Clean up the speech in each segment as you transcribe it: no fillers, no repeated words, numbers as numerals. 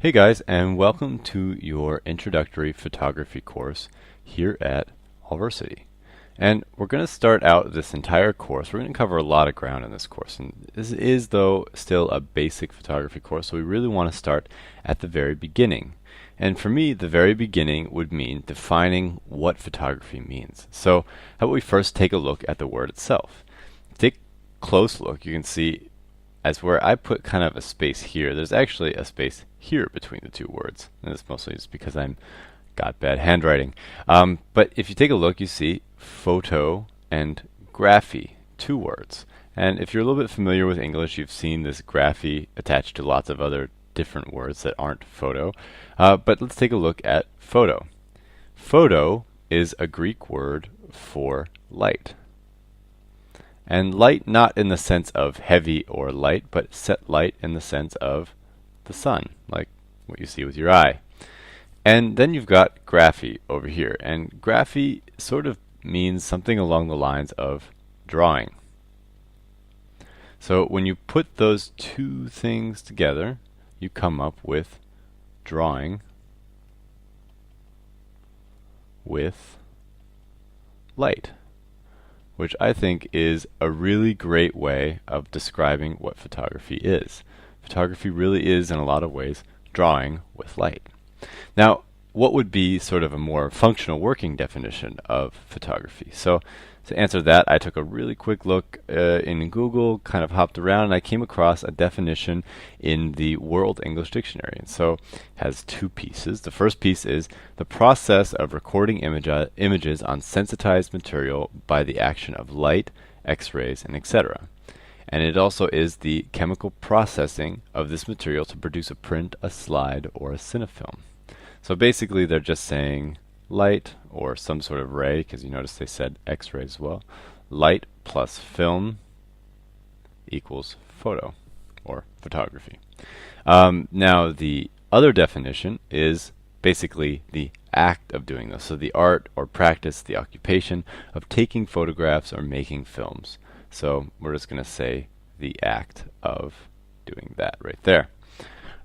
Hey guys, and welcome to your introductory photography course here at Allversity. And we're going to start out this entire course. We're going to cover a lot of ground in this course. And this is, though, still a basic photography course, so we really want to start at the very beginning. And for me, the very beginning would mean defining what photography means. So how about we first take a look at the word itself. Take a close look. You can see as where I put kind of a space here, there's actually a space here between the two words. And this mostly is because I'm got bad handwriting. But if you take a look, you see photo and graphy, two words. And if you're a little bit familiar with English, you've seen this graphy attached to lots of other different words that aren't photo. But let's take a look at photo. Photo is a Greek word for light. And light not in the sense of heavy or light, but set light in the sense of the sun, like what you see with your eye. And then you've got graphy over here. And graphy sort of means something along the lines of drawing. So when you put those two things together, you come up with drawing with light, which I think is a really great way of describing what photography is. Photography really is, in a lot of ways, drawing with light. Now, what would be sort of a more functional working definition of photography? So to answer that, I took a really quick look in Google, kind of hopped around, and I came across a definition in the World English Dictionary. And so it has two pieces. The first piece is the process of recording images on sensitized material by the action of light, X-rays, and etc. And it also is the chemical processing of this material to produce a print, a slide, or a cinefilm. So basically they're just saying light or some sort of ray, because you notice they said X-rays as well. Light plus film equals photo or photography. Now the other definition is basically the act of doing this. So the art or practice, the occupation of taking photographs or making films. So we're just going to say the act of doing that right there.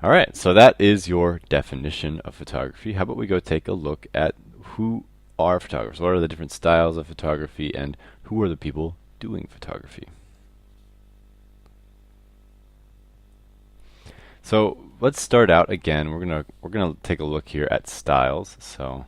All right, so that is your definition of photography. How about we go take a look at who are photographers? What are the different styles of photography, and who are the people doing photography? So let's start out again. We're gonna take a look here at styles. So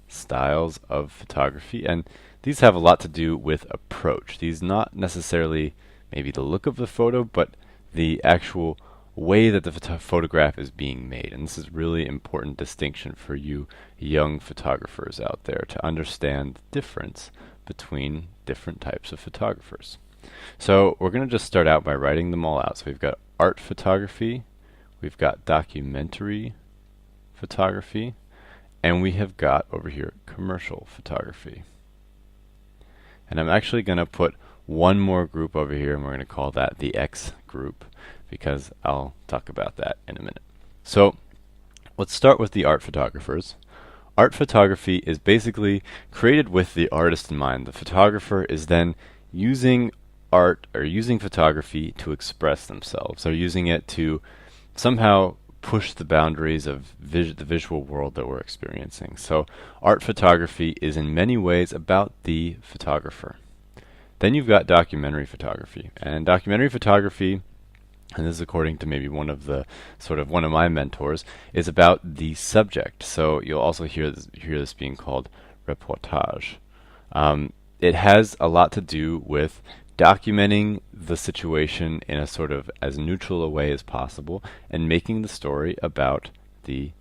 styles of photography, and these have a lot to do with approach. These not necessarily maybe the look of the photo, but the actual way that the photograph is being made. And this is really important distinction for you young photographers out there to understand the difference between different types of photographers. So we're going to just start out by writing them all out. So we've got art photography, we've got documentary photography, and we have got over here commercial photography. And I'm actually going to put one more group over here, and we're going to call that the X group, because I'll talk about that in a minute. So let's start with the art photographers. Art photography is basically created with the artist in mind. The photographer is then using art or using photography to express themselves. They're using it to somehow push the boundaries of the visual world that we're experiencing. So art photography is in many ways about the photographer. Then you've got documentary photography. And documentary photography, and this is according to maybe one of my mentors, is about the subject. So you'll also hear this being called reportage. It has a lot to do with documenting the situation in a sort of as neutral a way as possible and making the story about the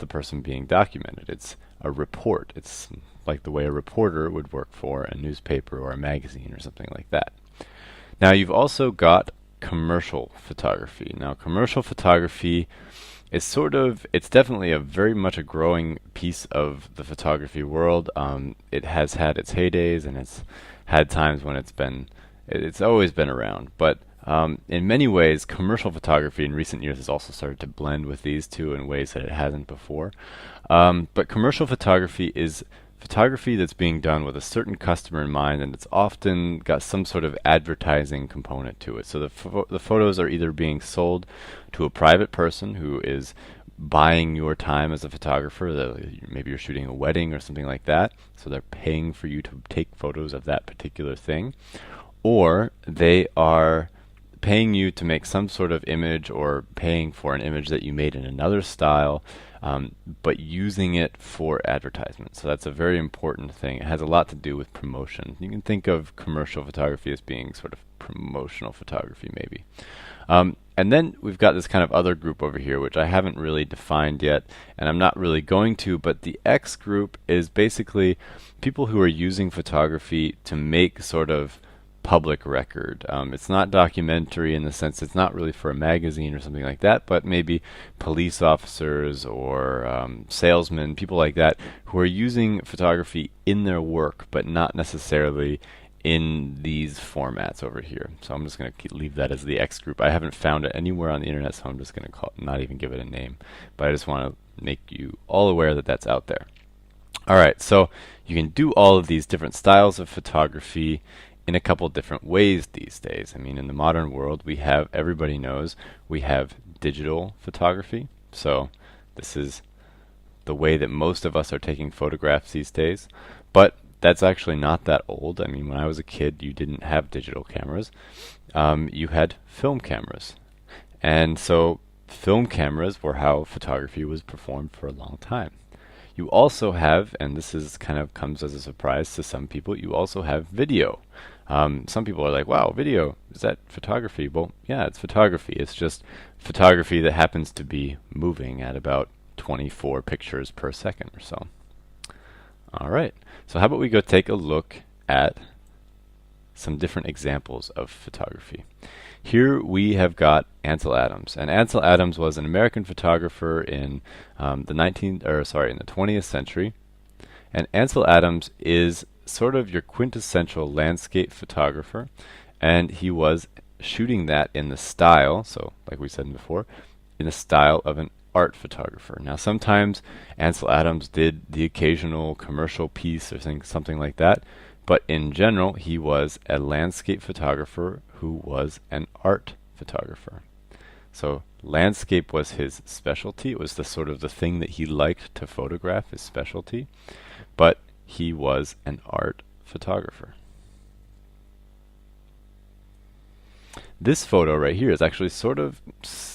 person being documented. It's a report. It's like the way a reporter would work for a newspaper or a magazine or something like that. Now you've also got commercial photography. Now commercial photography is it's definitely a very much a growing piece of the photography world. It has had its heydays, and it's had times when it's always been around. But in many ways, commercial photography in recent years has also started to blend with these two in ways that it hasn't before. But commercial photography is photography that's being done with a certain customer in mind, and it's often got some sort of advertising component to it. So the photos are either being sold to a private person who is buying your time as a photographer. Maybe you're shooting a wedding or something like that, so they're paying for you to take photos of that particular thing, or they are paying you to make some sort of image or paying for an image that you made in another style, but using it for advertisement. So that's a very important thing. It has a lot to do with promotion. You can think of commercial photography as being sort of promotional photography, maybe. And then we've got this kind of other group over here, which I haven't really defined yet, and I'm not really going to, but the X group is basically people who are using photography to make sort of public record. It's not documentary in the sense it's not really for a magazine or something like that, but maybe police officers or salesmen, people like that, who are using photography in their work, but not necessarily in these formats over here. So I'm just going to leave that as the X group. I haven't found it anywhere on the internet, so I'm just going to call it, not even give it a name. But I just want to make you all aware that that's out there. All right, so you can do all of these different styles of photography in a couple different ways these days. I mean, in the modern world, we have, everybody knows, we have digital photography. So this is the way that most of us are taking photographs these days. But that's actually not that old. I mean, when I was a kid, you didn't have digital cameras. You had film cameras. And so film cameras were how photography was performed for a long time. You also have, and this is kind of comes as a surprise to some people, you also have video. Some people are like, wow, video, is that photography? Well, yeah, it's photography. It's just photography that happens to be moving at about 24 pictures per second or so. All right, so how about we go take a look at some different examples of photography. Here we have got Ansel Adams, and Ansel Adams was an American photographer in in the 20th century. And Ansel Adams is sort of your quintessential landscape photographer, and he was shooting that in the style, so like we said before, in the style of an art photographer. Now sometimes Ansel Adams did the occasional commercial piece or something like that, but in general he was a landscape photographer who was an art photographer. So landscape was his specialty. It was the sort of the thing that he liked to photograph, his specialty, but he was an art photographer. This photo right here is actually sort of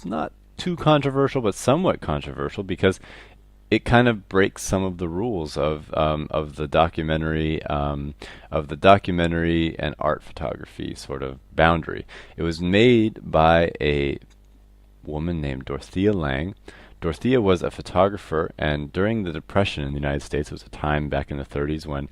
not too controversial, but somewhat controversial because it kind of breaks some of the rules of the documentary and art photography sort of boundary. It was made by a woman named Dorothea Lange. Dorothea was a photographer, and during the Depression in the United States, it was a time back in the 30s when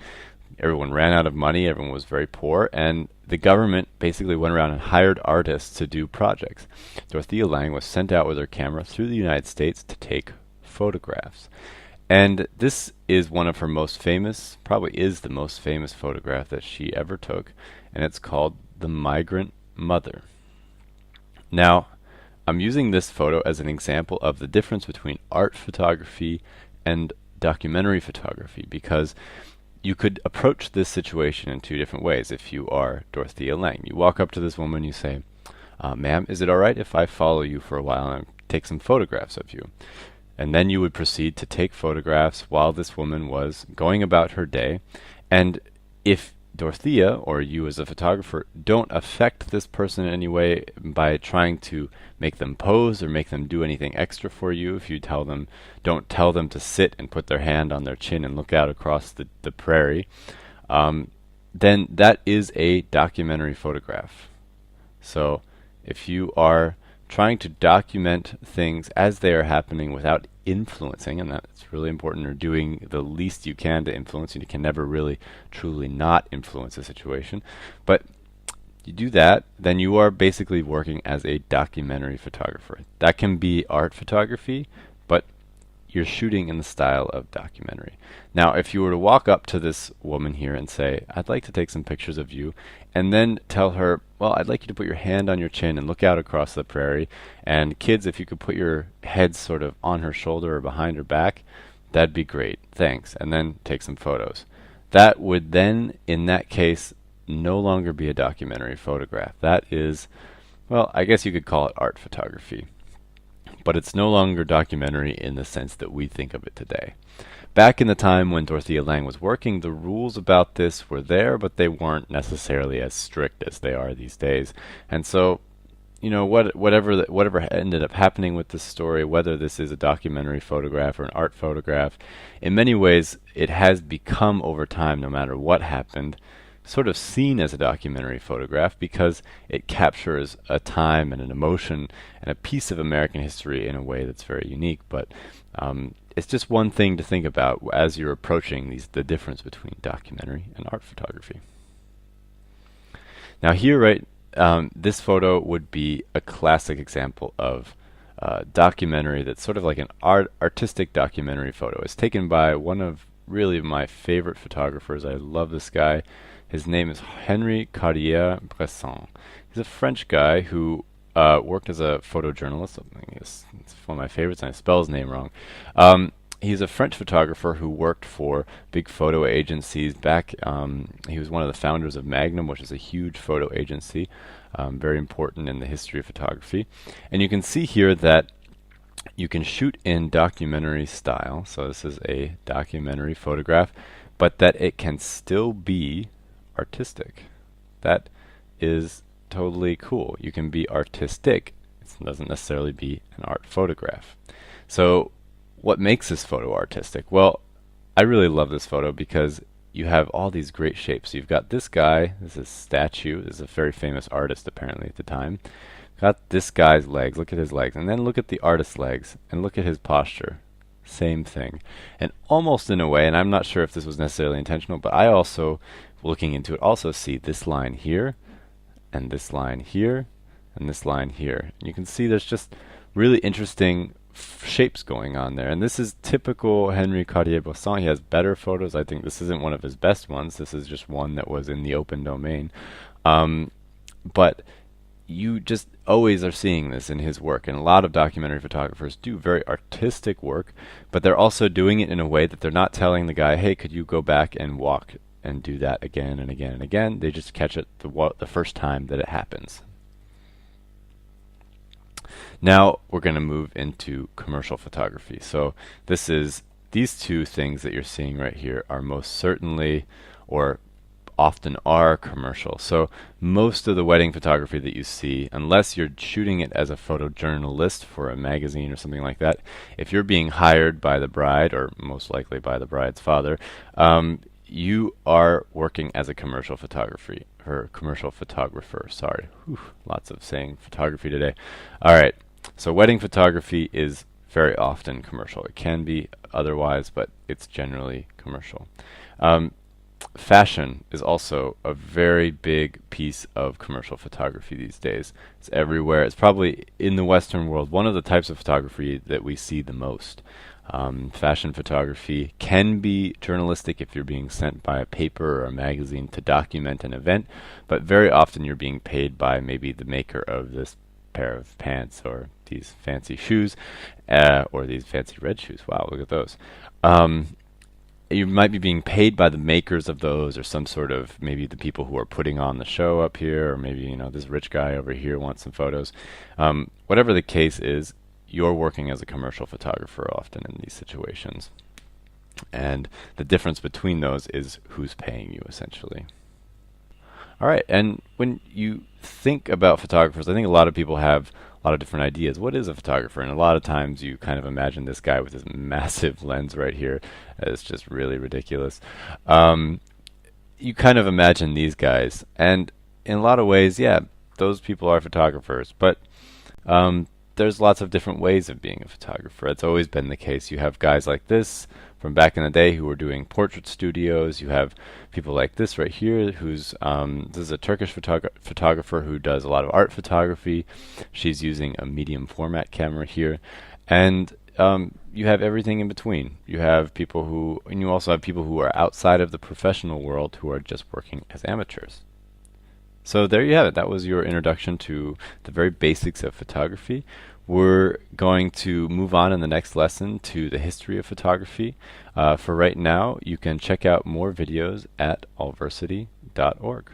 everyone ran out of money, everyone was very poor, and the government basically went around and hired artists to do projects. Dorothea Lange was sent out with her camera through the United States to take photographs. And this is one of her most famous, probably is the most famous photograph that she ever took, and it's called The Migrant Mother. Now, I'm using this photo as an example of the difference between art photography and documentary photography, because you could approach this situation in two different ways. If you are Dorothea Lange, you walk up to this woman, you say, ma'am, is it all right if I follow you for a while and take some photographs of you? And then you would proceed to take photographs while this woman was going about her day. And if Dorothea, or you as a photographer, don't affect this person in any way by trying to make them pose or make them do anything extra for you, if you don't tell them to sit and put their hand on their chin and look out across the prairie, then that is a documentary photograph. So if you are trying to document things as they are happening without influencing, and that's really important, or doing the least you can to influence, and you can never really truly not influence a situation, but you do that, then you are basically working as a documentary photographer. That can be art photography, but you're shooting in the style of documentary. Now, if you were to walk up to this woman here and say, I'd like to take some pictures of you, and then tell her, well, I'd like you to put your hand on your chin and look out across the prairie, and kids, if you could put your heads sort of on her shoulder or behind her back, that'd be great, thanks, and then take some photos. That would then, in that case, no longer be a documentary photograph. That is, well, I guess you could call it art photography, but it's no longer documentary in the sense that we think of it today. Back in the time when Dorothea Lange was working, the rules about this were there, but they weren't necessarily as strict as they are these days. And so, you know, whatever ended up happening with this story, whether this is a documentary photograph or an art photograph, in many ways it has become over time, no matter what happened, sort of seen as a documentary photograph because it captures a time and an emotion and a piece of American history in a way that's very unique. But it's just one thing to think about as you're approaching the difference between documentary and art photography. Now here, right, this photo would be a classic example of documentary that's sort of like an artistic documentary photo. It's taken by one of really my favorite photographers. I love this guy. His name is Henri Cartier-Bresson. He's a French guy who worked as a photojournalist. It's one of my favorites, and I spell his name wrong. He's a French photographer who worked for big photo agencies back. He was one of the founders of Magnum, which is a huge photo agency, very important in the history of photography. And you can see here that you can shoot in documentary style. So this is a documentary photograph, but that it can still be artistic. That is totally cool. You can be artistic. It doesn't necessarily be an art photograph. So what makes this photo artistic? Well, I really love this photo because you have all these great shapes. So you've got this guy, this is a statue, this is a very famous artist apparently at the time. Got this guy's legs, look at his legs, and then look at the artist's legs, and look at his posture. Same thing. And almost in a way, and I'm not sure if this was necessarily intentional, but I also, looking into it, also see this line here, and this line here, and this line here. And you can see there's just really interesting shapes going on there. And this is typical Henri Cartier-Bresson. He has better photos. I think this isn't one of his best ones. This is just one that was in the open domain. But you just always are seeing this in his work, and a lot of documentary photographers do very artistic work, but they're also doing it in a way that they're not telling the guy, hey, could you go back and walk and do that again and again and again. They just catch it the first time that it happens. Now we're going to move into commercial photography. So these two things that you're seeing right here are most certainly, or often are, commercial. So most of the wedding photography that you see, unless you're shooting it as a photojournalist for a magazine or something like that, if you're being hired by the bride, or most likely by the bride's father, you are working as a commercial photographer. Sorry, whew, lots of saying photography today. All right, so wedding photography is very often commercial. It can be otherwise, but it's generally commercial. Fashion is also a very big piece of commercial photography these days. It's everywhere. It's probably, in the Western world, one of the types of photography that we see the most. Fashion photography can be journalistic if you're being sent by a paper or a magazine to document an event, but very often you're being paid by maybe the maker of this pair of pants or these fancy shoes, or these fancy red shoes. Wow, look at those. You might be being paid by the makers of those, or some sort of, maybe the people who are putting on the show up here, or maybe, you know, this rich guy over here wants some photos. Whatever the case is, you're working as a commercial photographer often in these situations. And the difference between those is who's paying you, essentially. All right, and when you think about photographers, I think a lot of people have a lot of different ideas. What is a photographer? And a lot of times you kind of imagine this guy with this massive lens right here. It's just really ridiculous. You kind of imagine these guys. And in a lot of ways, yeah, those people are photographers. But there's lots of different ways of being a photographer. It's always been the case. You have guys like this from back in the day who were doing portrait studios. You have people like this right here who's, this is a Turkish photographer who does a lot of art photography. She's using a medium format camera here. And you have everything in between. You have people who, and you also have people who are outside of the professional world who are just working as amateurs. So there you have it. That was your introduction to the very basics of photography. We're going to move on in the next lesson to the history of photography. For right now, you can check out more videos at allversity.org.